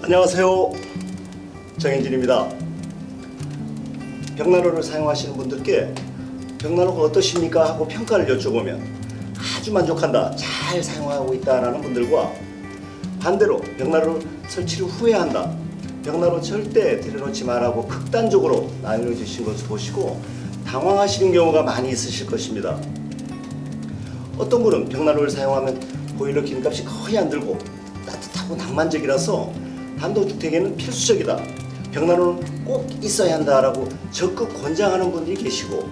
안녕하세요, 정현진입니다. 벽난로를 사용하시는 분들께 벽난로가 어떠십니까 하고 평가를 여쭤보면 아주 만족한다, 잘 사용하고 있다라는 분들과 반대로 벽난로 설치를 후회한다, 벽난로 절대 들여놓지 말라고 극단적으로 나뉘어주신 것을 보시고 당황하시는 경우가 많이 있으실 것입니다. 어떤 분은 벽난로를 사용하면 보일러 기름값이 거의 안 들고 따뜻하고 낭만적이라서 단독주택에는 필수적이다, 벽난로는 꼭 있어야 한다라고 적극 권장하는 분들이 계시고,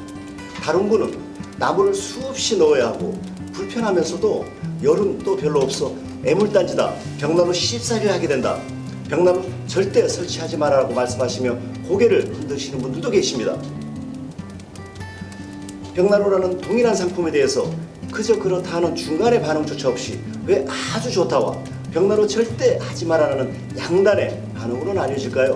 다른 분은 나무를 수없이 넣어야 하고 불편하면서도 열은 별로 없어 애물단지다, 벽난로 시집살이를 하게 된다, 벽난로 절대 설치하지 말라고 말씀하시며 고개를 흔드시는 분들도 계십니다. 벽난로라는 동일한 상품에 대해서 그저 그렇다 하는 중간의 반응조차 없이 왜 아주 좋다와 벽난로 절대 하지 말라는 양단의 반응으로 나뉘어질까요?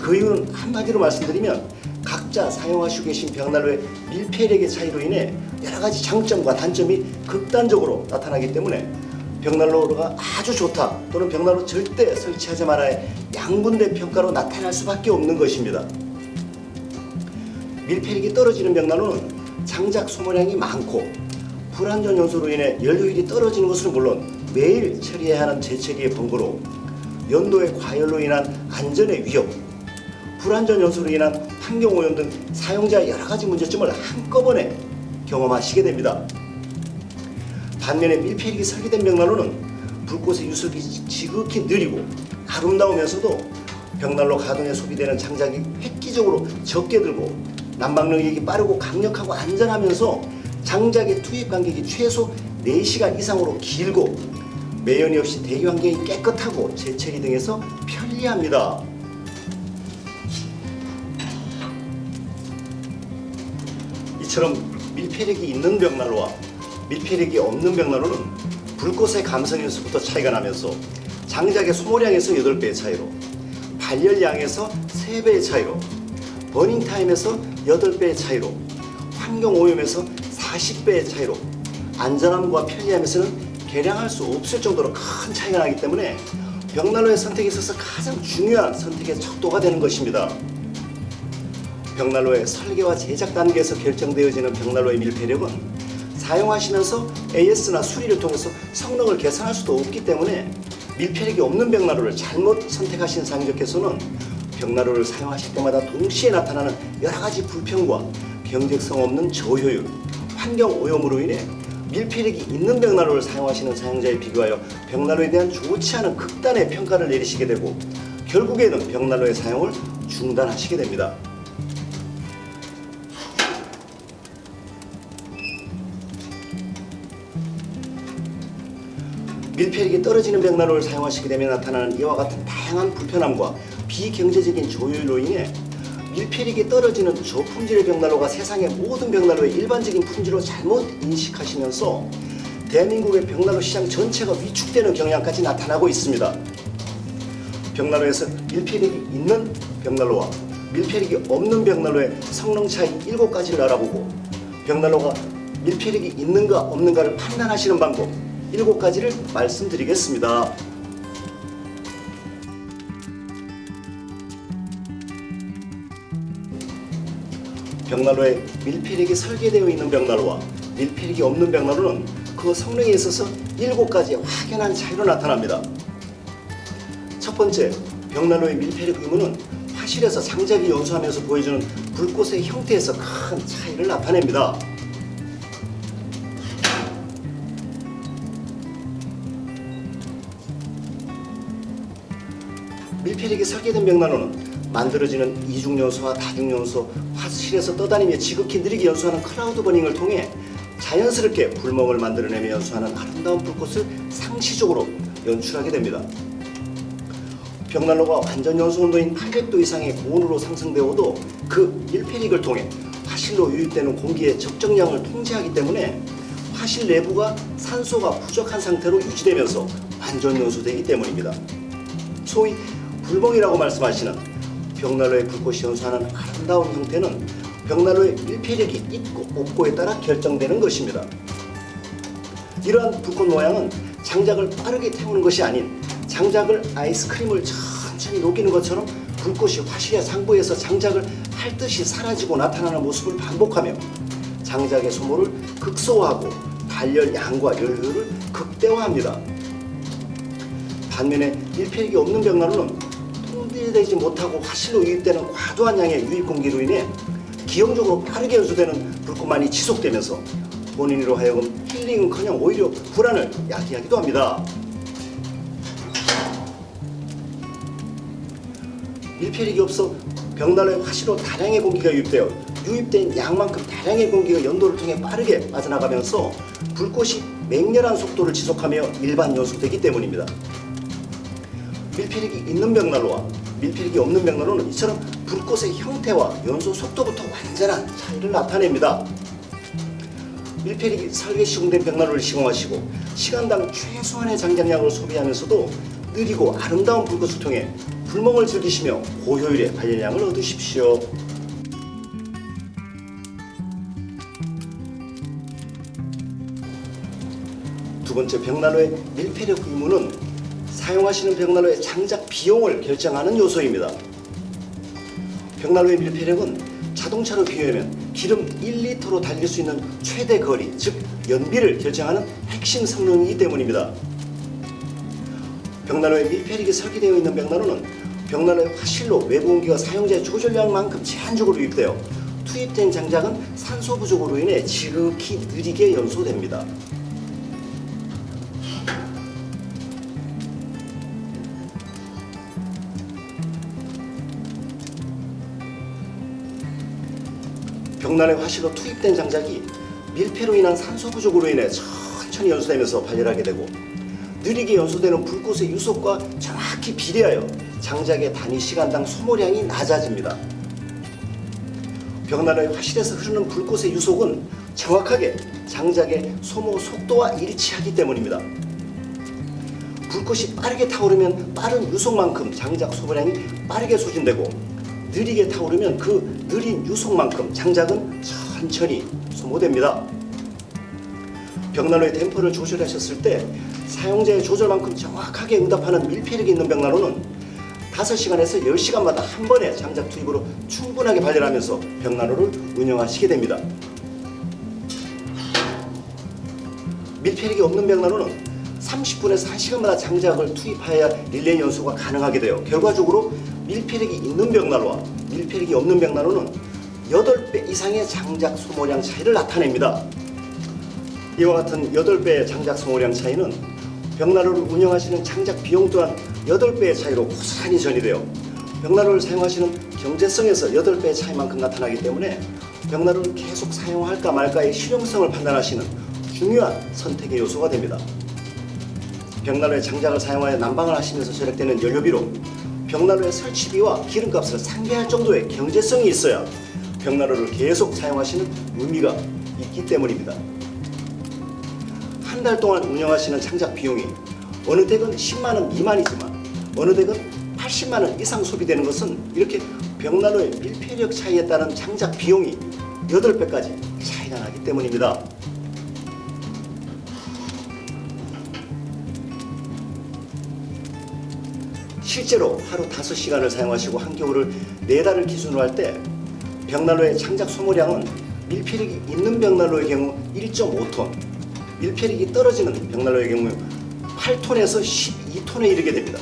그 이유는 한마디로 말씀드리면 각자 사용하시고 계신 벽난로의 밀폐력의 차이로 인해 여러가지 장점과 단점이 극단적으로 나타나기 때문에 벽난로가 아주 좋다 또는 벽난로 절대 설치하지 말아의 양분된 평가로 나타날 수밖에 없는 것입니다. 밀폐력이 떨어지는 벽난로는 장작 소모량이 많고 불안전 요소로 인해 연료율이 떨어지는 것은 물론 매일 처리해야 하는 재처리의 번거로움, 연도의 과열로 인한 안전의 위협, 불안전 요소로 인한 환경오염 등 사용자의 여러가지 문제점을 한꺼번에 경험하시게 됩니다. 반면에 밀폐력이 설계된 벽난로는 불꽃의 유속이 지극히 느리고 아름다우면서도 벽난로 가동에 소비되는 장작이 획기적으로 적게 들고 난방 능력이 빠르고 강력하고 안전하면서 장작의 투입 간격이 최소 4시간 이상으로 길고 매연이 없이 대기 환경이 깨끗하고 재처리 등에서 편리합니다. 이처럼 밀폐력이 있는 벽난로와 밀폐력이 없는 벽난로는 불꽃의 감성에서부터 차이가 나면서 장작의 소모량에서 8배의 차이로, 발열량에서 3배의 차이로, 버닝타임에서 8배의 차이로, 환경오염에서 40배의 차이로, 안전함과 편리함에서는 계량할 수 없을 정도로 큰 차이가 나기 때문에 벽난로의 선택에 있어서 가장 중요한 선택의 척도가 되는 것입니다. 벽난로의 설계와 제작 단계에서 결정되어지는 벽난로의 밀폐력은 사용하시면서 AS나 수리를 통해서 성능을 개선할 수도 없기 때문에 밀폐력이 없는 벽난로를 잘못 선택하신 상인분께서는 벽난로를 사용하실 때마다 동시에 나타나는 여러가지 불편과 경직성 없는 저효율, 환경오염으로 인해 밀폐력이 있는 벽난로를 사용하시는 사용자에 비교하여 벽난로에 대한 좋지 않은 극단의 평가를 내리시게 되고 결국에는 벽난로의 사용을 중단하시게 됩니다. 밀폐력이 떨어지는 벽난로를 사용하시게 되면 나타나는 이와 같은 다양한 불편함과 비경제적인 조율로 인해 밀폐력이 떨어지는 저품질의 벽난로가 세상의 모든 벽난로의 일반적인 품질로 잘못 인식하시면서 대한민국의 벽난로 시장 전체가 위축되는 경향까지 나타나고 있습니다. 벽난로에서 밀폐력이 있는 벽난로와 밀폐력이 없는 벽난로의 성능 차이 7가지를 알아보고 벽난로가 밀폐력이 있는가 없는가를 판단하시는 방법 7가지를 말씀드리겠습니다. 벽난로에 밀폐력이 설계되어 있는 벽난로와 밀폐력이 없는 벽난로는 그 성능에 있어서 7가지 확연한 차이로 나타납니다. 첫 번째, 벽난로의 밀폐력 의무는 화실에서 장작이 연소하면서 보여주는 불꽃의 형태에서 큰 차이를 나타냅니다. 밀폐력이 설계된 벽난로는 만들어지는 이중연소와 다중연소, 화실에서 떠다니며 지극히 느리게 연소하는 클라우드 버닝을 통해 자연스럽게 불멍을 만들어내며 연소하는 아름다운 불꽃을 상시적으로 연출하게 됩니다. 벽난로가 완전 연소 온도인 800도 이상의 고온으로 상승되어도 그 밀폐력을 통해 화실로 유입되는 공기의 적정량을 통제하기 때문에 화실 내부가 산소가 부족한 상태로 유지되면서 완전 연소되기 때문입니다. 소위 불멍이라고 말씀하시는 벽난로의 불꽃이 연소하는 아름다운 형태는 벽난로의 밀폐력이 있고 없고에 따라 결정되는 것입니다. 이러한 불꽃 모양은 장작을 빠르게 태우는 것이 아닌 장작을 아이스크림을 천천히 녹이는 것처럼 불꽃이 화실의 상부에서 장작을 핥듯이 사라지고 나타나는 모습을 반복하며 장작의 소모를 극소화하고 발열 양과 연료를 극대화합니다. 반면에 밀폐력이 없는 벽난로는 통제되지 못하고 화실로 유입되는 과도한 양의 유입 공기로 인해 기형적으로 빠르게 연소되는 불꽃만이 지속되면서 본인으로 하여금 힐링은커녕 오히려 불안을 야기하기도 합니다. 밀폐력이 없어 벽난로에 화실로 다량의 공기가 유입되어 유입된 양만큼 다량의 공기가 연도를 통해 빠르게 빠져나가면서 불꽃이 맹렬한 속도를 지속하며 일반 연소되기 때문입니다. 밀폐력이 있는 벽난로와 밀폐력이 없는 벽난로는 이처럼 불꽃의 형태와 연소 속도부터 완전한 차이를 나타냅니다. 밀폐력이 설계 시공된 벽난로를 시공하시고 시간당 최소한의 장작량을 소비하면서도 느리고 아름다운 불꽃을 통해 불멍을 즐기시며 고효율의 발열량을 얻으십시오. 두 번째, 벽난로의 밀폐력 의무는 사용하시는 벽난로의 장작 비용을 결정하는 요소입니다. 벽난로의 밀폐력은 자동차로 비유하면 기름 1리터로 달릴 수 있는 최대 거리, 즉 연비를 결정하는 핵심 성능이기 때문입니다. 벽난로에 밀폐력이 설계되어 있는 벽난로는 벽난로의 화실로 외부 공기가 사용자의 조절량만큼 제한적으로 유입되어 투입된 장작은 산소 부족으로 인해 지극히 느리게 연소됩니다. 벽난로의 화실로 투입된 장작이 밀폐로 인한 산소 부족으로 인해 천천히 연소되면서 발열하게 되고 느리게 연소되는 불꽃의 유속과 정확히 비례하여 장작의 단위 시간당 소모량이 낮아집니다. 벽난로의 화실에서 흐르는 불꽃의 유속은 정확하게 장작의 소모 속도와 일치하기 때문입니다. 불꽃이 빠르게 타오르면 빠른 유속만큼 장작 소모량이 빠르게 소진되고 느리게 타오르면 그 느린 유속만큼 장작은 천천히 소모됩니다. 벽난로의 템포를 조절하셨을 때 사용자의 조절만큼 정확하게 응답하는 밀폐력이 있는 벽난로는 5시간에서 10시간마다 한 번의 장작 투입으로 충분하게 발열하면서 벽난로를 운영하시게 됩니다. 밀폐력이 없는 벽난로는 30분에서 1시간마다 장작을 투입하여야 릴레이 연소가 가능하게 되어 결과적으로 밀폐력이 있는 벽난로와 밀폐력이 없는 벽난로는 8배 이상의 장작 소모량 차이를 나타냅니다. 이와 같은 8배의 장작 소모량 차이는 벽난로를 운영하시는 장작 비용 또한 8배의 차이로 고스란히 전이되어 벽난로를 사용하시는 경제성에서 8배의 차이만큼 나타나기 때문에 벽난로를 계속 사용할까 말까의 실용성을 판단하시는 중요한 선택의 요소가 됩니다. 벽난로에 장작을 사용하여 난방을 하시면서 절약되는 연료비로 벽난로의 설치비와 기름값을 상회할 정도의 경제성이 있어야 벽난로를 계속 사용하시는 의미가 있기 때문입니다. 한 달 동안 운영하시는 장작 비용이 어느 댁은 10만 원 미만이지만 어느 댁은 80만 원 이상 소비되는 것은 이렇게 벽난로의 밀폐력 차이에 따른 장작 비용이 8배까지 차이가 나기 때문입니다. 실제로 하루 5시간을 사용하시고 한겨울을 4달을 기준으로 할 때 벽난로의 장작 소모량은 밀폐력이 있는 벽난로의 경우 1.5톤, 밀폐력이 떨어지는 벽난로의 경우 8톤에서 12톤에 이르게 됩니다.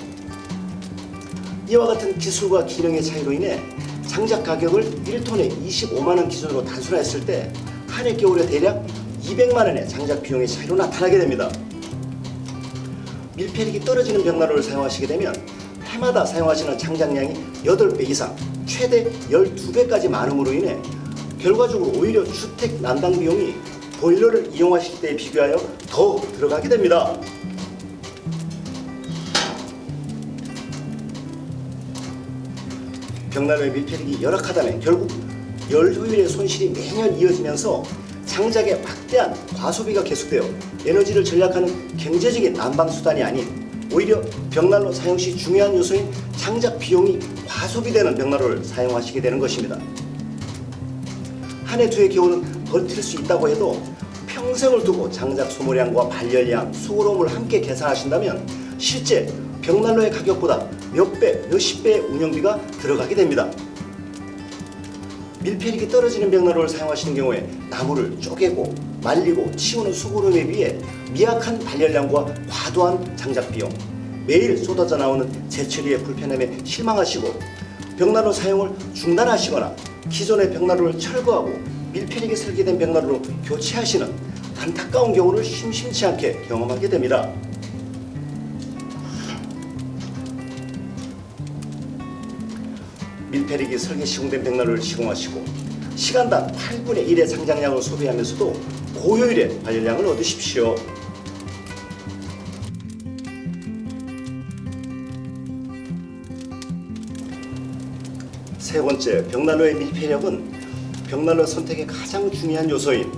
이와 같은 기술과 기능의 차이로 인해 장작 가격을 1톤에 25만 원 기준으로 단순화했을 때 한 해 겨울에 대략 200만 원의 장작 비용의 차이로 나타나게 됩니다. 밀폐력이 떨어지는 벽난로를 사용하시게 되면 해마다 사용하시는 장작량이 8배 이상, 최대 12배까지 많음으로 인해 결과적으로 오히려 주택 난방 비용이 보일러를 이용하실 때에 비교하여 더 들어가게 됩니다. 벽난로의 밀폐력이 열악하다면 결국 열 효율의 손실이 매년 이어지면서 장작의 막대한 과소비가 계속되어 에너지를 절약하는 경제적인 난방 수단이 아닌 오히려 벽난로 사용 시 중요한 요소인 장작 비용이 과소비되는 벽난로를 사용하시게 되는 것입니다. 한 해 두 해 겨울은 버틸 수 있다고 해도 평생을 두고 장작 소모량과 발열량, 수고로움을 함께 계산하신다면 실제 벽난로의 가격보다 몇 배, 몇십 배의 운영비가 들어가게 됩니다. 밀폐력이 떨어지는 벽난로를 사용하시는 경우에 나무를 쪼개고 말리고 치우는 수고로움에 비해 미약한 발열량과 과도한 장작 비용, 매일 쏟아져 나오는 재처리의 불편함에 실망하시고 벽난로 사용을 중단하시거나 기존의 벽난로를 철거하고 밀폐력이 설계된 벽난로로 교체하시는 안타까운 경우를 심심치 않게 경험하게 됩니다. 밀폐력이 설계 시공된 벽난로를 시공하시고 시간당 8분의 1의 장작량을 소비하면서도 고효율의 발열량을 얻으십시오. 세 번째, 벽난로의 밀폐력은 벽난로 선택의 가장 중요한 요소인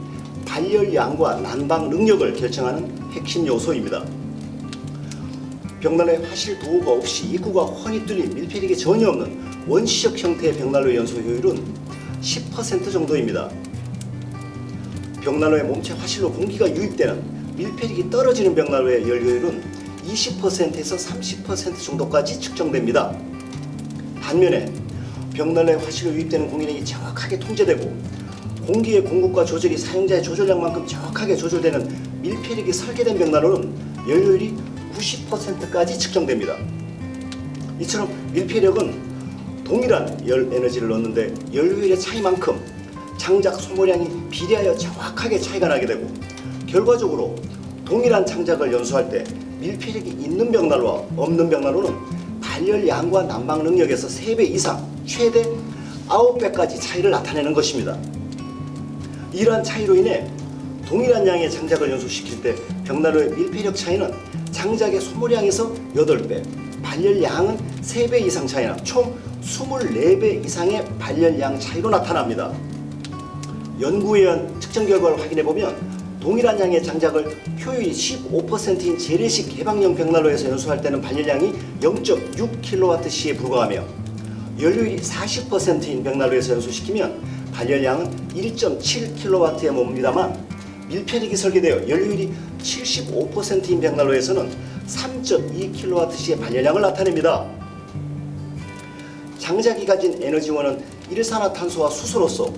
발열량과 난방 능력을 결정하는 핵심 요소입니다. 벽난로에 화실 도구가 없이 입구가 훤히 뚫린 밀폐력이 전혀 없는 원시적 형태의 벽난로 연소 효율은 10% 정도입니다. 벽난로의 몸체 화실로 공기가 유입되는 밀폐력이 떨어지는 벽난로의 열 효율은 20%에서 30% 정도까지 측정됩니다. 반면에 벽난로의 화실로 유입되는 공기량이 정확하게 통제되고 공기의 공급과 조절이 사용자의 조절량만큼 정확하게 조절되는 밀폐력이 설계된 벽난로는 열 효율이 90%까지 측정됩니다. 이처럼 밀폐력은 동일한 열 에너지를 넣는데 열 효율의 차이만큼 장작 소모량이 비례하여 정확하게 차이가 나게 되고 결과적으로 동일한 장작을 연소할 때 밀폐력이 있는 벽난로와 없는 벽난로는 발열량과 난방 능력에서 3배 이상 최대 9배까지 차이를 나타내는 것입니다. 이러한 차이로 인해 동일한 양의 장작을 연소시킬 때 벽난로의 밀폐력 차이는 장작의 소모량에서 8배, 발열량은 3배 이상 차이나 총 24배 이상의 발열량 차이로 나타납니다. 연구에 의한 측정 결과를 확인해보면 동일한 양의 장작을 효율이 15%인 재래식 개방형 벽난로에서 연소할 때는 발열량이 0.6kWh에 불과하며 연료율이 40%인 벽난로에서 연소시키면 발열량은 1.7kW에 머뭅니다만 밀폐력이 설계되어 연료율이 75%인 벽난로에서는 3.2kWh의 발열량을 나타냅니다. 장작이 가진 에너지원은 일산화탄소와 수소로서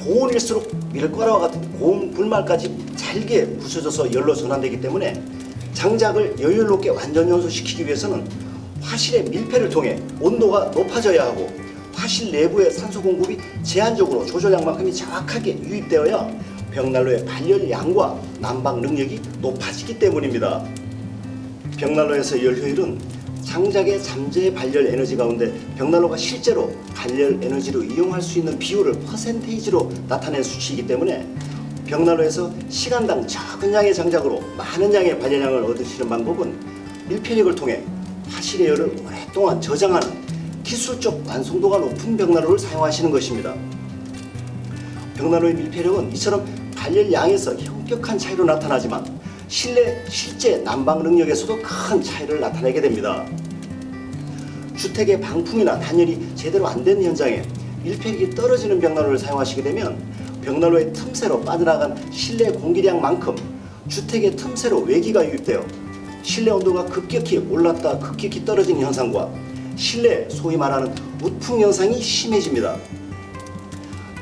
고온일수록 밀가루와 같은 고온 불말까지 잘게 부서져서 열로 전환되기 때문에 장작을 여유롭게 완전 연소시키기 위해서는 화실의 밀폐를 통해 온도가 높아져야 하고 화실 내부의 산소 공급이 제한적으로 조절량만큼이 정확하게 유입되어야 벽난로의 발열량과 난방 능력이 높아지기 때문입니다. 벽난로에서 열 효율은 장작의 잠재 발열 에너지 가운데 벽난로가 실제로 발열 에너지로 이용할 수 있는 비율을 퍼센테이지로 나타낸 수치이기 때문에 벽난로에서 시간당 적은 양의 장작으로 많은 양의 발열량을 얻으시는 방법은 밀폐력을 통해 화실의 열을 오랫동안 저장하는 기술적 완성도가 높은 벽난로를 사용하시는 것입니다. 벽난로의 밀폐력은 이처럼 발열량에서 현격한 차이로 나타나지만 실내 실제 난방 능력에서도 큰 차이를 나타내게 됩니다. 주택의 방풍이나 단열이 제대로 안 된 현장에 밀폐력이 떨어지는 벽난로를 사용하시게 되면 벽난로의 틈새로 빠져나간 실내 공기량만큼 주택의 틈새로 외기가 유입되어 실내 온도가 급격히 올랐다 급격히 떨어지는 현상과 실내 소위 말하는 우풍 현상이 심해집니다.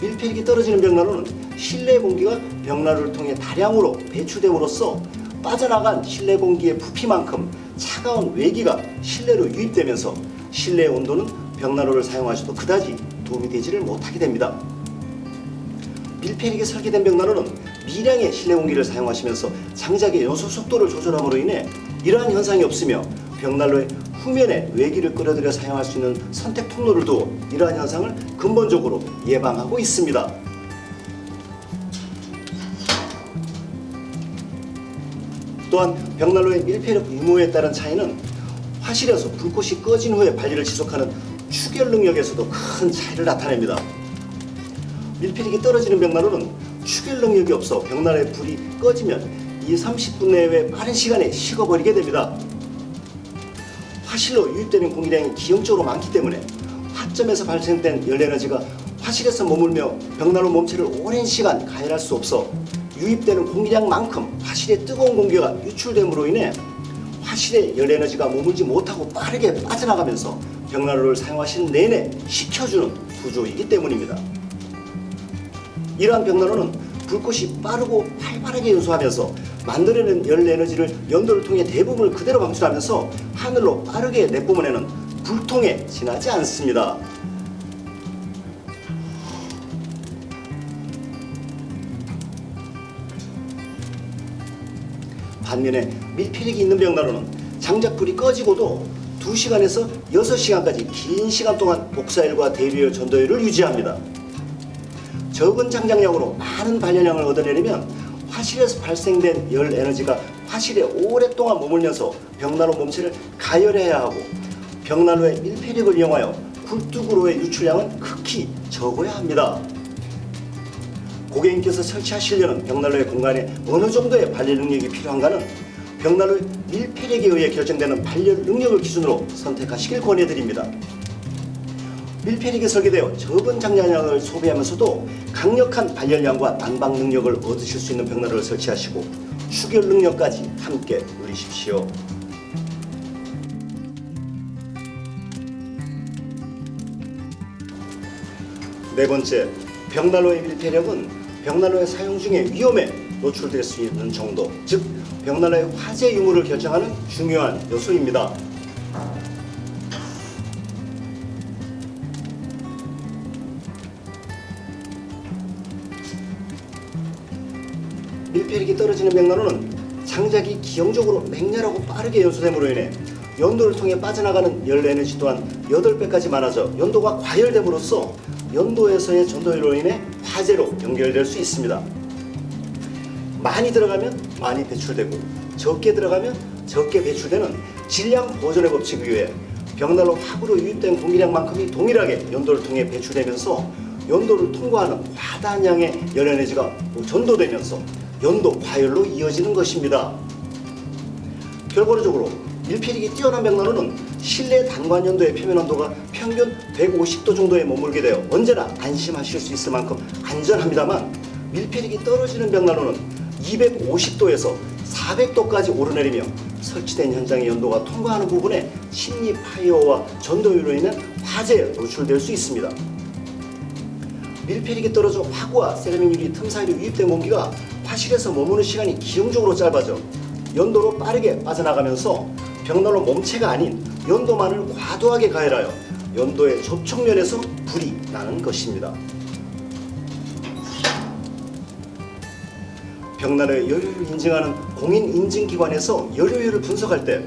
밀폐력이 떨어지는 벽난로는 실내 공기가 벽난로를 통해 다량으로 배출됨으로써 빠져나간 실내 공기의 부피만큼 차가운 외기가 실내로 유입되면서 실내 온도는 벽난로를 사용하셔도 그다지 도움이 되지를 못하게 됩니다. 밀폐력이 설계된 벽난로는 미량의 실내 공기를 사용하시면서 장작의 연소 속도를 조절함으로 인해 이러한 현상이 없으며 벽난로의 후면에 외기를 끌어들여 사용할 수 있는 선택 통로를 두어 이러한 현상을 근본적으로 예방하고 있습니다. 또한 벽난로의 밀폐력 유무에 따른 차이는 화실에서 불꽃이 꺼진 후에 발열을 지속하는 추결 능력에서도 큰 차이를 나타냅니다. 밀폐력이 떨어지는 벽난로는 추결 능력이 없어 벽난로의 불이 꺼지면 20-30분 내외 빠른 시간에 식어버리게 됩니다. 화실로 유입되는 공기량이 기형적으로 많기 때문에 화점에서 발생된 열에너지가 화실에서 머물며 벽난로 몸체를 오랜 시간 가열할 수 없어 유입되는 공기량만큼 화실에 뜨거운 공기가 유출됨으로 인해 화실의 열에너지가 머물지 못하고 빠르게 빠져나가면서 벽난로를 사용하시는 내내 식혀주는 구조이기 때문입니다. 이러한 벽난로는 불꽃이 빠르고 활발하게 연소하면서 만들어낸 열 에너지를 연도를 통해 대부분을 그대로 방출하면서 하늘로 빠르게 내뿜어내는 불통에 지나지 않습니다. 반면에 밀폐력이 있는 벽난로는 장작불이 꺼지고도 2시간에서 6시간까지 긴 시간 동안 복사열과 대류열, 전도열을 유지합니다. 적은 장작량으로 많은 발열량을 얻어내려면 화실에서 발생된 열 에너지가 화실에 오랫동안 머물면서 벽난로 몸체를 가열해야 하고 벽난로의 밀폐력을 이용하여 굴뚝으로의 유출량은 극히 적어야 합니다. 고객님께서 설치하시려는 벽난로의 공간에 어느 정도의 발열 능력이 필요한가는 벽난로의 밀폐력에 의해 결정되는 발열 능력을 기준으로 선택하시길 권해드립니다. 밀폐력이 설계되어 적은 장작량을 소비하면서도 강력한 발열량과 난방 능력을 얻으실 수 있는 벽난로를 설치하시고 추결 능력까지 함께 누리십시오. 네 번째, 벽난로의 밀폐력은 벽난로의 사용 중에 위험에 노출될 수 있는 정도, 즉 벽난로의 화재 유무를 결정하는 중요한 요소입니다. 밀폐력이 떨어지는 벽난로는 장작이 기형적으로 맹렬하고 빠르게 연소됨으로 인해 연도를 통해 빠져나가는 열 에너지 또한 8배까지 많아져 연도가 과열됨으로써 연도에서의 전도율로 인해 화재로 연결될 수 있습니다. 많이 들어가면 많이 배출되고 적게 들어가면 적게 배출되는 질량 보존의 법칙에 의해 벽난로 화구로 유입된 공기량만큼이 동일하게 연도를 통해 배출되면서 연도를 통과하는 과다량의 열 에너지가 전도되면서 연도 과열로 이어지는 것입니다. 결과적으로 밀폐력이 뛰어난 벽난로는 실내 단관 연도의 표면 온도가 평균 150도 정도에 머물게 되어 언제나 안심하실 수 있을 만큼 안전합니다만, 밀폐력이 떨어지는 벽난로는 250도에서 400도까지 오르내리며 설치된 현장의 연도가 통과하는 부분에 침입 파이어와 전도율로 인한 화재에 노출될 수 있습니다. 밀폐력이 떨어져 화구와 세라믹 유리 틈 사이로 유입된 공기가 화실에서 머무는 시간이 기형적으로 짧아져 연도로 빠르게 빠져나가면서 벽난로 몸체가 아닌 연도만을 과도하게 가열하여 연도의 접촉면에서 불이 나는 것입니다. 벽난로의 열효율을 인증하는 공인인증기관에서 열효율을 분석할 때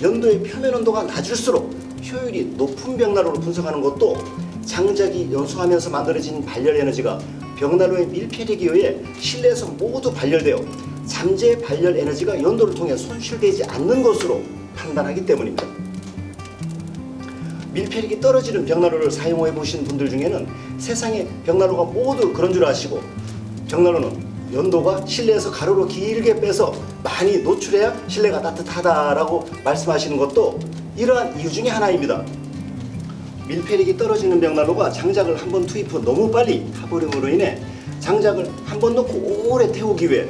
연도의 표면 온도가 낮을수록 효율이 높은 벽난로로 분석하는 것도 장작이 연소하면서 만들어진 발열 에너지가 벽난로의 밀폐력에 의해 실내에서 모두 발열되어 잠재 발열 에너지가 연도를 통해 손실되지 않는 것으로 판단하기 때문입니다. 밀폐력이 떨어지는 벽난로를 사용해 보신 분들 중에는 세상에 벽난로가 모두 그런 줄 아시고, 벽난로는 연도가 실내에서 가로로 길게 빼서 많이 노출해야 실내가 따뜻하다라고 말씀하시는 것도 이러한 이유 중에 하나입니다. 밀폐력이 떨어지는 벽난로가 장작을 한번 투입 후 너무 빨리 타버림으로 인해 장작을 한번 넣고 오래 태우기 위해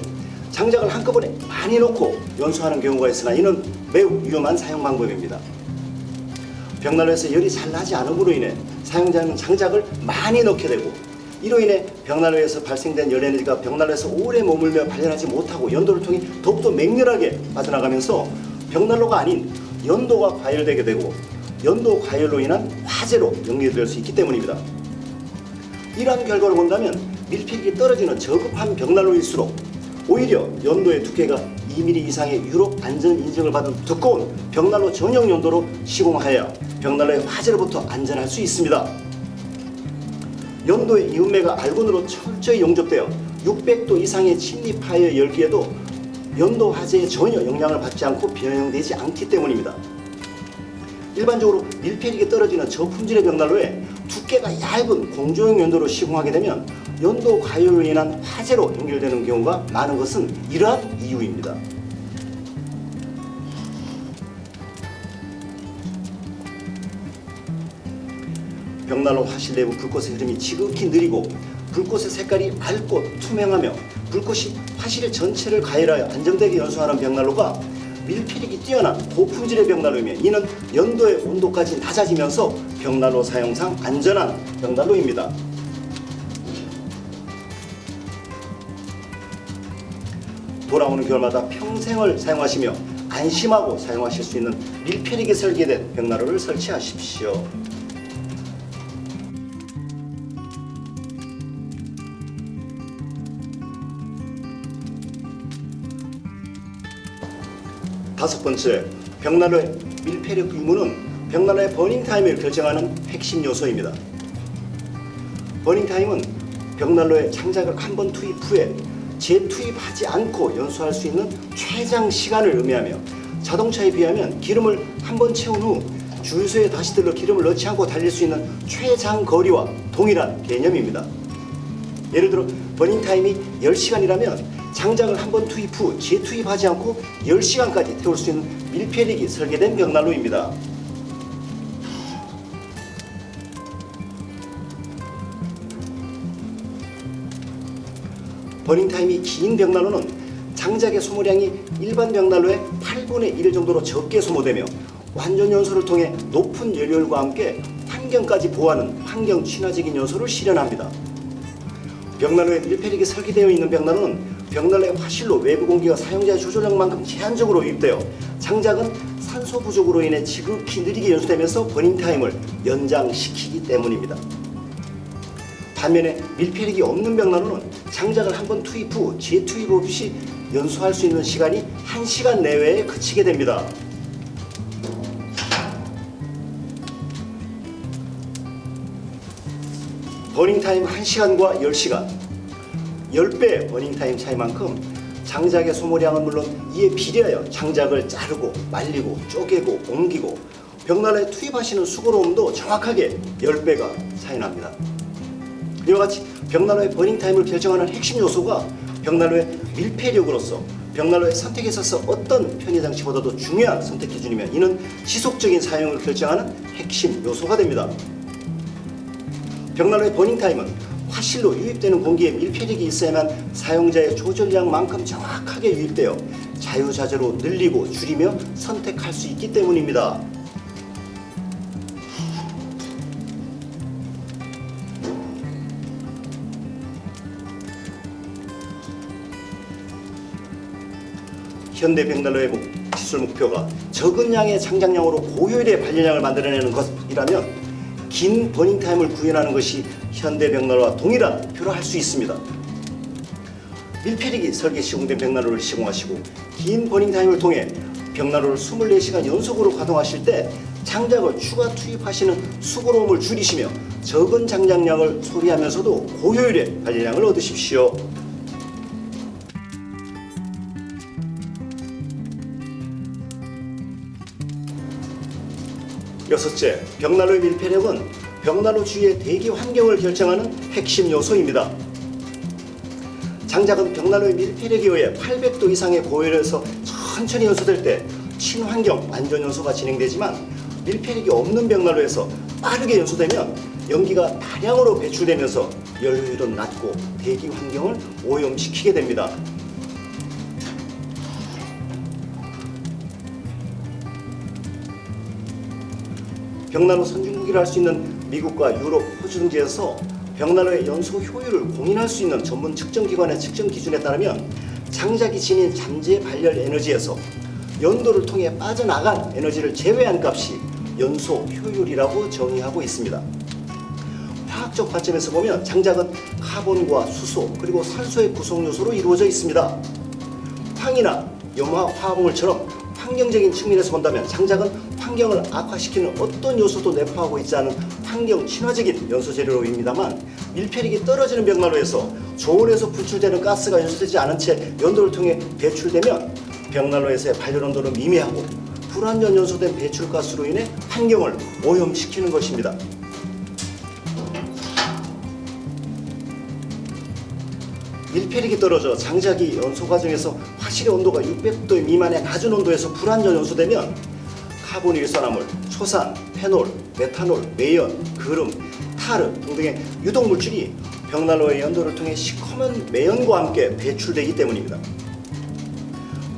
장작을 한꺼번에 많이 넣고 연소하는 경우가 있으나 이는 매우 위험한 사용 방법입니다. 벽난로에서 열이 잘 나지 않음으로 인해 사용자는 장작을 많이 넣게 되고, 이로 인해 벽난로에서 발생된 열 에너지가 벽난로에서 오래 머물며 발현하지 못하고 연도를 통해 더욱더 맹렬하게 빠져나가면서 벽난로가 아닌 연도가 과열되게 되고, 연도 과열로 인한 화재로 연결될 수 있기 때문입니다. 이러한 결과를 본다면 밀폐력이 떨어지는 저급한 벽난로일수록 오히려 연도의 두께가 2mm 이상의 유럽 안전 인증을 받은 두꺼운 벽난로 전용 연도로 시공하여야 벽난로의 화재로부터 안전할 수 있습니다. 연도의 이음매가 알곤으로 철저히 용접되어 600도 이상의 침입하여 열기에도 연도 화재에 전혀 영향을 받지 않고 변형되지 않기 때문입니다. 일반적으로 밀폐력이 떨어지는 저품질의 벽난로에 두께가 얇은 공조용 연도로 시공하게 되면 연도 과열로 인한 화재로 연결되는 경우가 많은 것은 이러한 이유입니다. 벽난로 화실 내부 불꽃의 흐름이 지극히 느리고 불꽃의 색깔이 맑고 투명하며 불꽃이 화실 전체를 가열하여 안정되게 연소하는 벽난로가 밀폐력이 뛰어난 고품질의 벽난로이며, 이는 연도의 온도까지 낮아지면서 벽난로 사용상 안전한 벽난로입니다. 돌아오는 겨울마다 평생을 사용하시며 안심하고 사용하실 수 있는 밀폐력이 설계된 벽난로를 설치하십시오. 다섯 번째, 벽난로의 밀폐력 의무는 벽난로의 버닝타임을 결정하는 핵심 요소입니다. 버닝타임은 벽난로에 장작을 한번 투입 후에 재투입하지 않고 연소할 수 있는 최장 시간을 의미하며, 자동차에 비하면 기름을 한번 채운 후 주유소에 다시 들러 기름을 넣지 않고 달릴 수 있는 최장 거리와 동일한 개념입니다. 예를 들어 버닝타임이 10시간이라면 장작을 한번 투입 후 재투입하지 않고 10시간까지 태울 수 있는 밀폐력이 설계된 벽난로입니다. 버닝타임이 긴 벽난로는 장작의 소모량이 일반 벽난로의 8분의 1 정도로 적게 소모되며 완전 연소를 통해 높은 열열과 함께 환경까지 보호하는 환경 친화적인 연소를 실현합니다. 벽난로에 밀폐력이 설계되어 있는 벽난로는 벽난로의 화실로 외부 공기가 사용자의 조절력만큼 제한적으로 유입되어 장작은 산소 부족으로 인해 지극히 느리게 연소되면서 버닝타임을 연장시키기 때문입니다. 반면에 밀폐력이 없는 벽난로는 장작을 한번 투입 후 재투입 없이 연소할 수 있는 시간이 1시간 내외에 그치게 됩니다. 버닝타임 1시간과 10시간, 10배의 버닝타임 차이만큼 장작의 소모량은 물론 이에 비례하여 장작을 자르고 말리고 쪼개고 옮기고 벽난로에 투입하시는 수고로움도 정확하게 10배가 차이납니다. 이와 같이 벽난로의 버닝타임을 결정하는 핵심 요소가 벽난로의 밀폐력으로서 벽난로의 선택에 있어서 어떤 편의장치보다도 중요한 선택 기준이며, 이는 지속적인 사용을 결정하는 핵심 요소가 됩니다. 벽난로의 버닝타임은 화실로 유입되는 공기에 밀폐력이 있어야만 사용자의 조절량만큼 정확하게 유입되어 자유자재로 늘리고 줄이며 선택할 수 있기 때문입니다. 현대 벽난로의 기술 목표가 적은 양의 장작량으로 고효율의 발열량을 만들어내는 것이라면 긴 버닝타임을 구현하는 것이 현대 벽난로와 동일한 목표로 할 수 있습니다. 밀폐력이 설계 시공된 벽난로를 시공하시고 긴 버닝타임을 통해 벽난로를 24시간 연속으로 가동하실 때 장작을 추가 투입하시는 수고로움을 줄이시며 적은 장작량을 소비하면서도 고효율의 발열량을 얻으십시오. 여섯째, 벽난로의 밀폐력은 벽난로 주위의 대기 환경을 결정하는 핵심 요소입니다. 장작은 벽난로의 밀폐력에 의해 800도 이상의 고열에서 천천히 연소될 때 친환경 완전 연소가 진행되지만, 밀폐력이 없는 벽난로에서 빠르게 연소되면 연기가 다량으로 배출되면서 연료율은 낮고 대기 환경을 오염시키게 됩니다. 벽난로 선진국이라 할 수 있는 미국과 유럽, 호주 등지에서 벽난로의 연소 효율을 공인할 수 있는 전문 측정기관의 측정 기준에 따르면 장작이 지닌 잠재 발열 에너지에서 연도를 통해 빠져나간 에너지를 제외한 값이 연소 효율이라고 정의하고 있습니다. 화학적 관점에서 보면 장작은 카본과 수소 그리고 산소의 구성 요소로 이루어져 있습니다. 황이나 염화 화합물처럼 환경적인 측면에서 본다면 장작은 환경을 악화시키는 어떤 요소도 내포하고 있지 않은 환경 친화적인 연소 재료입니다만, 밀폐력이 떨어지는 벽난로에서 저온에서 분출되는 가스가 연소되지 않은 채 연도를 통해 배출되면 벽난로에서의 발열 온도는 미미하고 불완전 연소된 배출가스로 인해 환경을 오염시키는 것입니다. 밀폐력이 떨어져 장작이 연소 과정에서 화실의 온도가 600도 미만의 낮은 온도에서 불완전 연소되면 카본일산화물, 초산, 페놀, 메탄올, 매연, 그름, 타르 등등의 유독물질이 벽난로의 연도를 통해 시커먼 매연과 함께 배출되기 때문입니다.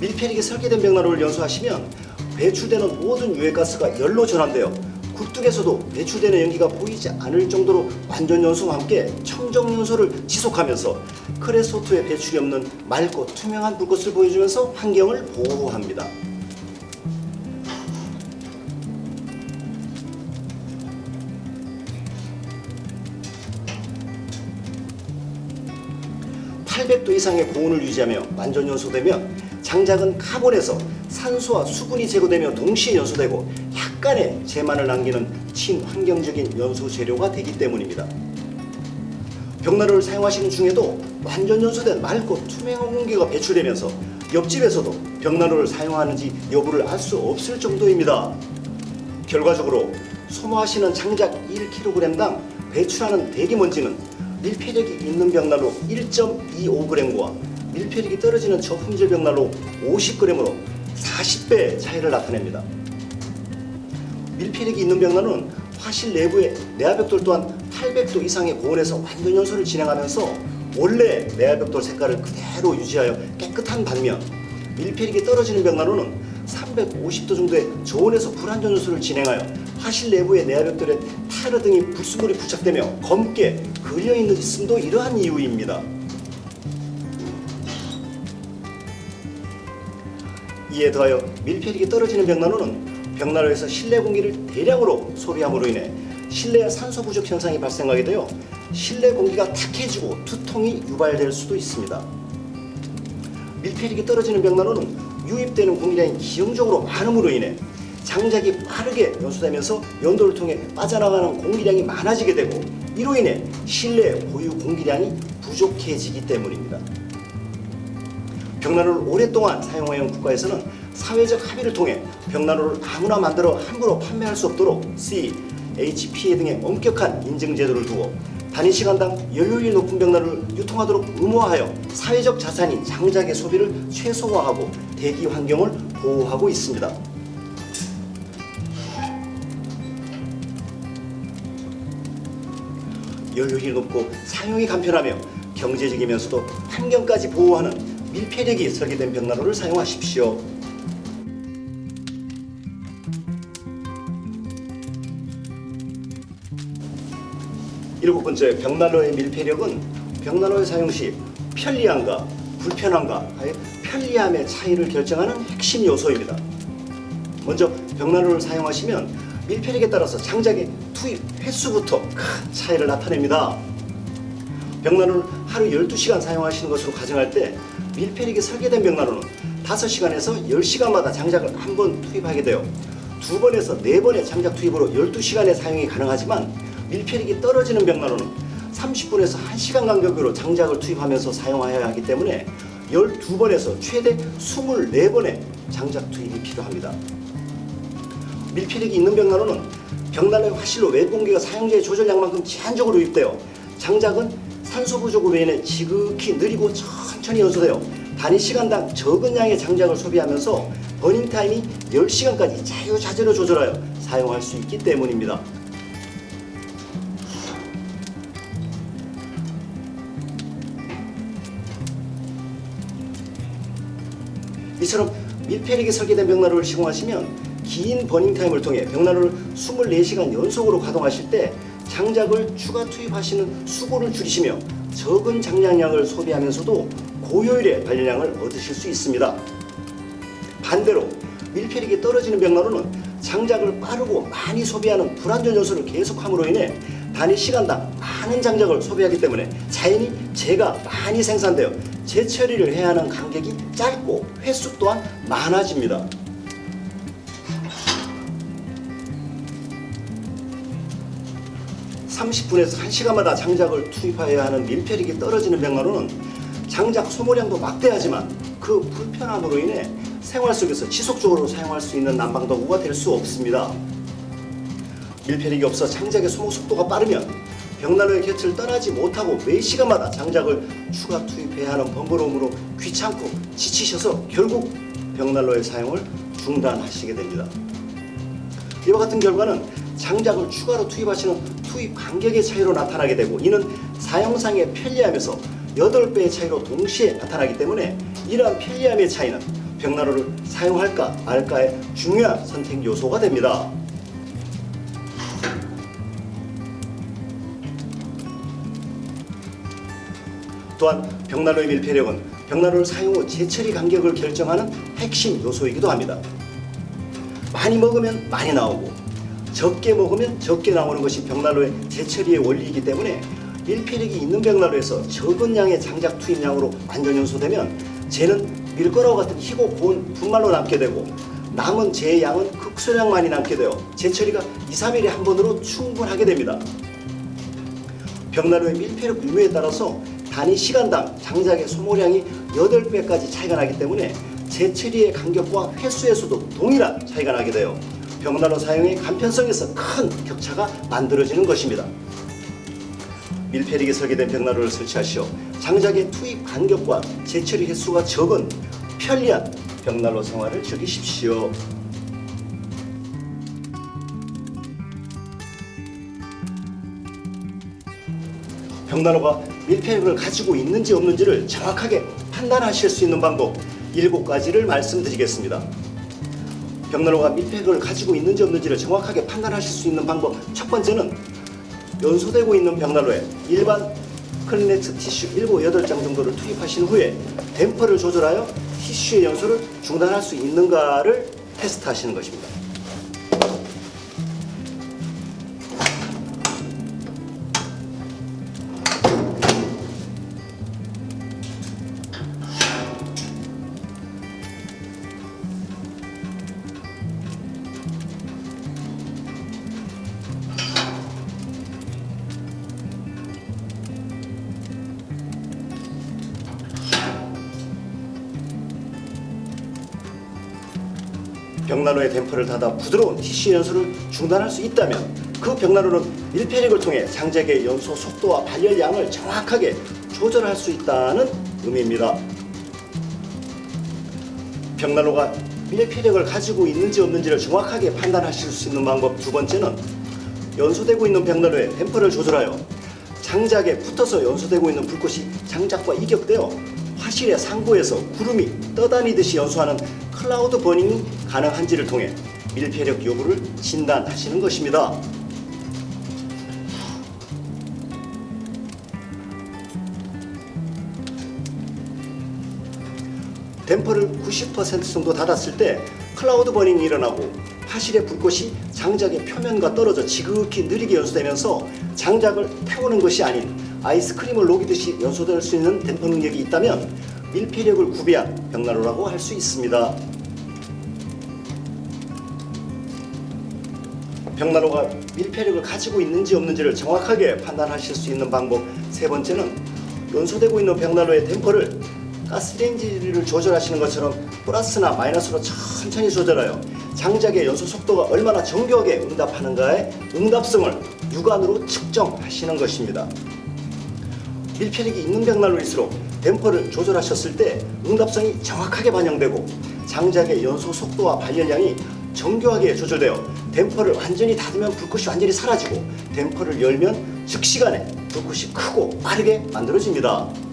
밀폐력이 설계된 벽난로를 연소하시면 배출되는 모든 유해가스가 열로 전환되어 굴뚝에서도 배출되는 연기가 보이지 않을 정도로 완전 연소와 함께 청정 연소를 지속하면서 크레소트의 배출이 없는 맑고 투명한 불꽃을 보여주면서 환경을 보호합니다. (800도) 이상의 고온을 유지하며 완전 연소되면 장작은 카본에서 산소와 수분이 제거되며 동시에 연소되고 약간의 재만을 남기는 친환경적인 연소 재료가 되기 때문입니다. 벽난로를 사용하시는 중에도 완전 연소된 맑고 투명한 공기가 배출되면서 옆집에서도 벽난로를 사용하는지 여부를 알 수 없을 정도입니다. 결과적으로 소모하시는 장작 1kg당 배출하는 대기먼지는 밀폐력이 있는 벽난로 1.25g과 밀폐력이 떨어지는 저품질 벽난로 50g으로 40배의 차이를 나타냅니다. 밀폐력이 있는 벽난로는 화실 내부의 내화벽돌 또한 800도 이상의 고온에서 완전 연소를 진행하면서 원래 내화벽돌 색깔을 그대로 유지하여 깨끗한 반면, 밀폐력이 떨어지는 벽난로는 350도 정도의 저온에서 불완전 연소를 진행하여 화실 내부의 내화벽돌에 타르 등의 불순물이 부착되며 검게 그려있는 있음도 이러한 이유입니다. 이에 더하여 밀폐력이 떨어지는 벽난로는 벽난로에서 실내 공기를 대량으로 소비함으로 인해 실내에 산소 부족 현상이 발생하게 되어 실내 공기가 탁해지고 두통이 유발될 수도 있습니다. 밀폐력이 떨어지는 벽난로는 유입되는 공기량이 기형적으로 많음으로 인해 장작이 빠르게 연소되면서 연도를 통해 빠져나가는 공기량이 많아지게 되고, 이로 인해 실내 고유 공기량이 부족해지기 때문입니다. 벽난로를 오랫동안 사용해온 국가에서는 사회적 합의를 통해 벽난로를 아무나 만들어 함부로 판매할 수 없도록 C, HPA 등의 엄격한 인증 제도를 두어 단위 시간당 연료율이 높은 벽난로를 유통하도록 의무화하여 사회적 자산인 장작의 소비를 최소화하고 대기 환경을 보호하고 있습니다. 연료율이 높고 사용이 간편하며 경제적이면서도 환경까지 보호하는 밀폐력이 설계된 벽난로를 사용하십시오. 일곱 번째, 벽난로의 밀폐력은 벽난로의 사용 시 편리함과 불편함과의 편리함의 차이를 결정하는 핵심 요소입니다. 먼저 벽난로를 사용하시면 밀폐력에 따라서 장작의 투입 횟수부터 큰 차이를 나타냅니다. 벽난로를 하루 12시간 사용하시는 것으로 가정할 때 밀폐력이 설계된 벽난로는 5시간에서 10시간마다 장작을 한 번 투입하게 되어 2번에서 4번의 장작 투입으로 12시간의 사용이 가능하지만, 밀폐력이 떨어지는 벽난로는 30분에서 1시간 간격으로 장작을 투입하면서 사용하여야 하기 때문에 12번에서 최대 24번의 장작 투입이 필요합니다. 밀폐력이 있는 벽난로는 벽난로의 화실로 외부 공기가 사용자의 조절량만큼 제한적으로 유입되어 장작은 산소 부족으로 인해 지극히 느리고 천천히 연소되어 단위 시간당 적은 양의 장작을 소비하면서 버닝 타임이 10시간까지 자유자재로 조절하여 사용할 수 있기 때문입니다. 이처럼 밀폐력이 설계된 벽난로를 시공하시면 긴 버닝 타임을 통해 벽난로를 24시간 연속으로 가동하실 때 장작을 추가 투입하시는 수고를 줄이시며 적은 장작량을 소비하면서도 고효율의 발열량을 얻으실 수 있습니다. 반대로 밀폐력이 떨어지는 벽난로는 장작을 빠르고 많이 소비하는 불완전 연소를 계속함으로 인해 단위 시간당 많은 장작을 소비하기 때문에 자연히 재가 많이 생산되어 재처리를 해야 하는 간격이 짧고 횟수 또한 많아집니다. (30분에서 1시간마다) 장작을 투입하여야 하는 밀폐력이 떨어지는 벽난로는 장작 소모량도 막대하지만 그 불편함으로 인해 생활 속에서 지속적으로 사용할 수 있는 난방도구가 될 수 없습니다. 밀폐력이 없어 장작의 소모 속도가 빠르면 벽난로의 곁을 떠나지 못하고 매 시간마다 장작을 추가 투입해야 하는 번거로움으로 귀찮고 지치셔서 결국 벽난로의 사용을 중단하시게 됩니다. 이와 같은 결과는 장작을 추가로 투입하시는 투입 간격의 차이로 나타나게 되고, 이는 사용상의 편리함에서 8배의 차이로 동시에 나타나기 때문에 이러한 편리함의 차이는 벽난로를 사용할까 말까의 중요한 선택 요소가 됩니다. 또한 벽난로의 밀폐력은 벽난로를 사용 후 재처리 간격을 결정하는 핵심 요소이기도 합니다. 많이 먹으면 많이 나오고 적게 먹으면 적게 나오는 것이 벽난로의 재처리의 원리이기 때문에 밀폐력이 있는 벽난로에서 적은 양의 장작 투입량으로 완전 연소되면 재는 밀가루와 같은 희고 고운 분말로 남게 되고, 남은 재의 양은 극소량만이 남게 되어 재처리가 2-3일에 한 번으로 충분하게 됩니다. 벽난로의 밀폐력 유무에 따라서 단위 시간당 장작의 소모량이 8배까지 차이가 나기 때문에 재처리의 간격과 횟수에서도 동일한 차이가 나게 되어 벽난로 사용의 간편성에서 큰 격차가 만들어지는 것입니다. 밀폐력이 설계된 벽난로를 설치하시어 장작의 투입 간격과 재처리 횟수가 적은 편리한 벽난로 생활을 즐기십시오. 벽난로가 밀폐력을 가지고 있는지 없는지를 정확하게 판단하실 수 있는 방법 7가지를 말씀드리겠습니다. 벽난로가 밀폐력을 가지고 있는지 없는지를 정확하게 판단하실 수 있는 방법 첫 번째는 연소되고 있는 벽난로에 일반 클리넥스 티슈 7, 8장 정도를 투입하신 후에 댐퍼를 조절하여 티슈의 연소를 중단할 수 있는가를 테스트하시는 것입니다. 벽난로의 댐퍼를 닫아 부드러운 티슈 연소를 중단할 수 있다면 그 벽난로는 밀폐력을 통해 장작의 연소 속도와 발열량을 정확하게 조절할 수 있다는 의미입니다. 벽난로가 밀폐력을 가지고 있는지 없는지를 정확하게 판단하실 수 있는 방법 두 번째는 연소되고 있는 벽난로의 댐퍼를 조절하여 장작에 붙어서 연소되고 있는 불꽃이 장작과 이격되어 화실의 상부에서 구름이 떠다니듯이 연소하는 클라우드 버닝이 가능한지를 통해 밀폐력 여부를 진단하시는 것입니다. 댐퍼를 90% 정도 닫았을 때 클라우드 버닝이 일어나고 화실의 불꽃이 장작의 표면과 떨어져 지극히 느리게 연소되면서 장작을 태우는 것이 아닌 아이스크림을 녹이듯이 연소될 수 있는 댐퍼 능력이 있다면 밀폐력을 구비한 벽난로라고 할 수 있습니다. 벽난로가 밀폐력을 가지고 있는지 없는지를 정확하게 판단하실 수 있는 방법 세 번째는 연소되고 있는 벽난로의 댐퍼를 가스레인지를 조절하시는 것처럼 플러스나 마이너스로 천천히 조절하여 장작의 연소 속도가 얼마나 정교하게 응답하는가의 응답성을 육안으로 측정하시는 것입니다. 밀폐력이 있는 벽난로일수록 댐퍼를 조절하셨을 때 응답성이 정확하게 반영되고 장작의 연소 속도와 발열량이 정교하게 조절되어 댐퍼를 완전히 닫으면 불꽃이 완전히 사라지고 댐퍼를 열면 즉시간에 불꽃이 크고 빠르게 만들어집니다.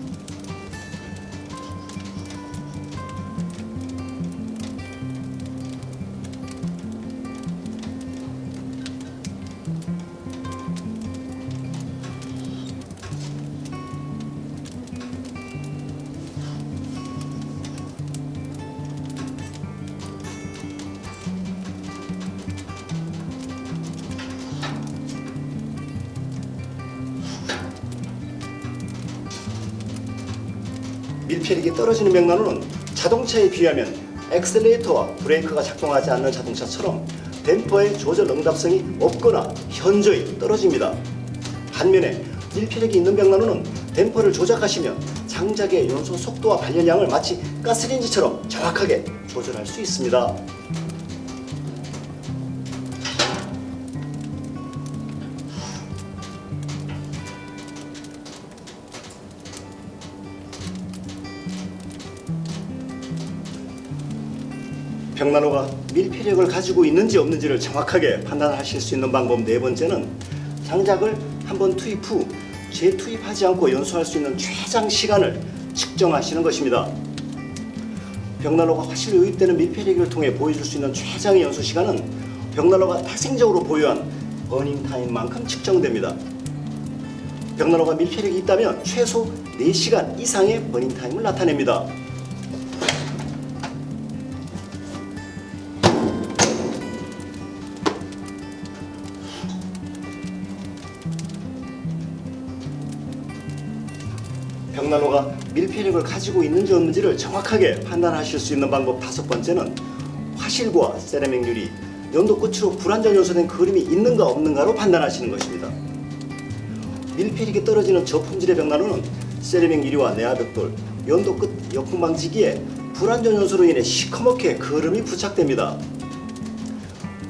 밀폐력이 떨어지는 벽난로는 자동차에 비하면 엑셀레이터와 브레이크가 작동하지 않는 자동차처럼 댐퍼의 조절 응답성이 없거나 현저히 떨어집니다. 반면에 밀폐력이 있는 벽난로는 댐퍼를 조작하시면 장작의 연소 속도와 발열량을 마치 가스레인지처럼 정확하게 조절할 수 있습니다. 벽난로가 밀폐력을 가지고 있는지 없는지를 정확하게 판단하실 수 있는 방법 네 번째는 장작을 한번 투입 후 재투입하지 않고 연소할 수 있는 최장 시간을 측정하시는 것입니다. 벽난로가 화실로 유입되는 밀폐력을 통해 보여줄 수 있는 최장의 연소 시간은 벽난로가 태생적으로 보유한 버닝타임만큼 측정됩니다. 벽난로가 밀폐력이 있다면 최소 4시간 이상의 버닝타임을 나타냅니다. 벽난로가 밀폐력을 가지고 있는지 없는지를 정확하게 판단하실 수 있는 방법 다섯 번째는 화실과 세라믹 유리, 연도 끝으로 불완전 연소된 그림이 있는가 없는가로 판단하시는 것입니다. 밀폐력이 떨어지는 저품질의 벽난로는 세라믹 유리와 내화벽돌, 연도 끝 역풍 방지기에 불완전 연소로 인해 시커멓게 그름이 부착됩니다.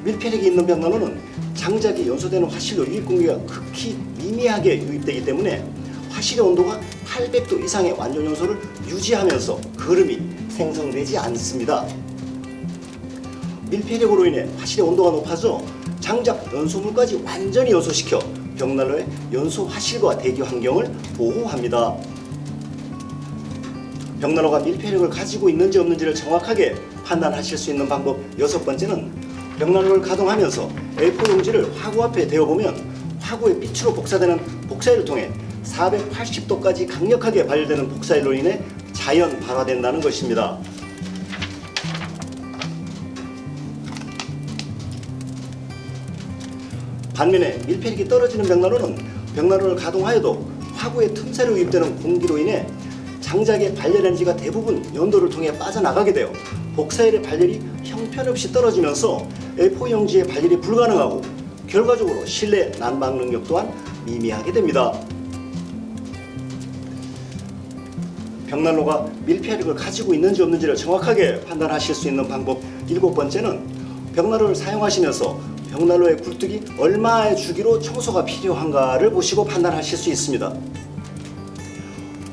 밀폐력이 있는 벽난로는 장작이 연소되는 화실로 유입 공기가 극히 미미하게 유입되기 때문에 화실의 온도가 800도 이상의 완전 연소를 유지하면서 그름이 생성되지 않습니다. 밀폐력으로 인해 화실의 온도가 높아져 장작 연소물까지 완전히 연소시켜 벽난로의 연소 화실과 대기 환경을 보호합니다. 벽난로가 밀폐력을 가지고 있는지 없는지를 정확하게 판단하실 수 있는 방법 여섯 번째는 벽난로를 가동하면서 A4 용지를 화구 앞에 대어보면 화구의 빛으로 복사되는 복사일을 통해 480도까지 강력하게 발열되는 복사일로 인해 자연 발화된다는 것입니다. 반면에 밀폐력이 떨어지는 벽난로는 벽난로를 가동하여도 화구의 틈새로 유입되는 공기로 인해 장작의 발열 에너지가 대부분 연도를 통해 빠져나가게 되어 복사일의 발열이 형편없이 떨어지면서 A4 용지의 발열이 불가능하고 결과적으로 실내 난방 능력 또한 미미하게 됩니다. 벽난로가 밀폐력을 가지고 있는지 없는지를 정확하게 판단하실 수 있는 방법 일곱 번째는 벽난로를 사용하시면서 벽난로의 굴뚝이 얼마의 주기로 청소가 필요한가를 보시고 판단하실 수 있습니다.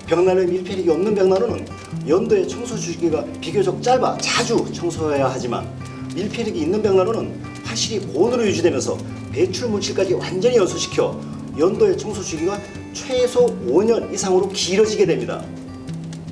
벽난로에 밀폐력이 없는 벽난로는 연도의 청소 주기가 비교적 짧아 자주 청소해야 하지만 밀폐력이 있는 벽난로는 화실이 고온으로 유지되면서 배출 물질까지 완전히 연소시켜 연도의 청소 주기가 최소 5년 이상으로 길어지게 됩니다.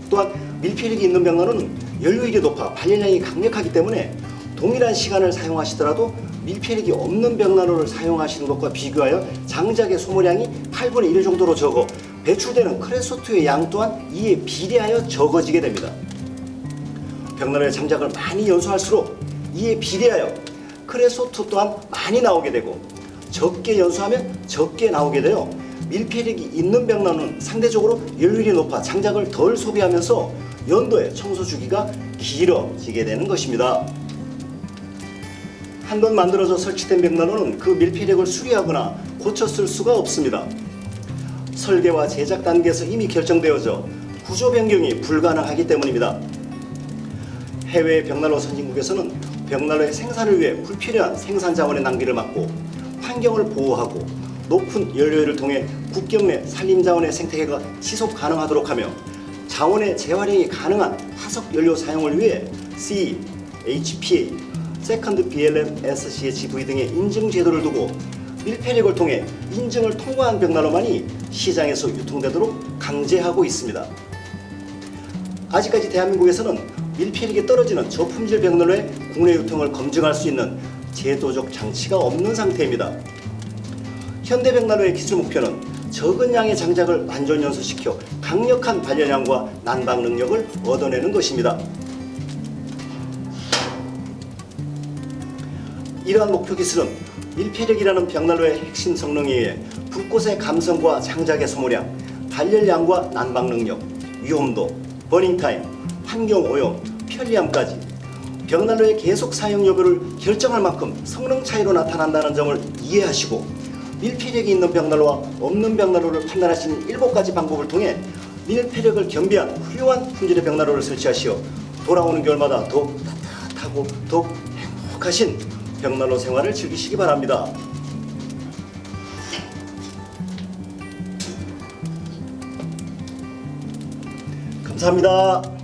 또한 밀폐력이 있는 벽난로는 연료율이 높아 발열량이 강력하기 때문에 동일한 시간을 사용하시더라도 밀폐력이 없는 벽난로를 사용하시는 것과 비교하여 장작의 소모량이 8분의 1 정도로 적어 배출되는 크레소트의 양 또한 이에 비례하여 적어지게 됩니다. 벽난로에 장작을 많이 연소할수록 이에 비례하여 크레소트 또한 많이 나오게 되고 적게 연소하면 적게 나오게 되어 밀폐력이 있는 벽난로는 상대적으로 연료율이 높아 장작을 덜 소비하면서 연도의 청소 주기가 길어지게 되는 것입니다. 한 번 만들어져 설치된 벽난로는 그 밀폐력을 수리하거나 고쳐 쓸 수가 없습니다. 설계와 제작 단계에서 이미 결정되어져 구조 변경이 불가능하기 때문입니다. 해외 벽난로 선진국에서는 벽난로의 생산을 위해 불필요한 생산 자원의 낭비를 막고 환경을 보호하고 높은 연료율을 통해 국경 내 산림 자원의 생태계가 지속 가능하도록 하며 자원의 재활용이 가능한 화석 연료 사용을 위해 CE, HPA, 세컨드 BLM, SCHV 등의 인증 제도를 두고 밀폐력을 통해 인증을 통과한 벽난로만이 시장에서 유통되도록 강제하고 있습니다. 아직까지 대한민국에서는 밀폐력이 떨어지는 저품질 벽난로의 국내 유통을 검증할 수 있는 제도적 장치가 없는 상태입니다. 현대 벽난로의 기술 목표는 적은 양의 장작을 완전 연소시켜 강력한 발열량과 난방 능력을 얻어내는 것입니다. 이러한 목표 기술은 밀폐력이라는 벽난로의 핵심 성능에 의해 불꽃의 감성과 장작의 소모량, 발열량과 난방 능력, 위험도, 버닝타임, 환경 오염, 편리함까지 벽난로의 계속 사용 여부를 결정할 만큼 성능 차이로 나타난다는 점을 이해하시고 밀폐력이 있는 벽난로와 없는 벽난로를 판단하시는 7가지 방법을 통해 밀폐력을 겸비한 훌륭한 품질의 벽난로를 설치하시어 돌아오는 겨울마다 더욱 따뜻하고 더욱 행복하신 벽난로 생활을 즐기시기 바랍니다. 감사합니다.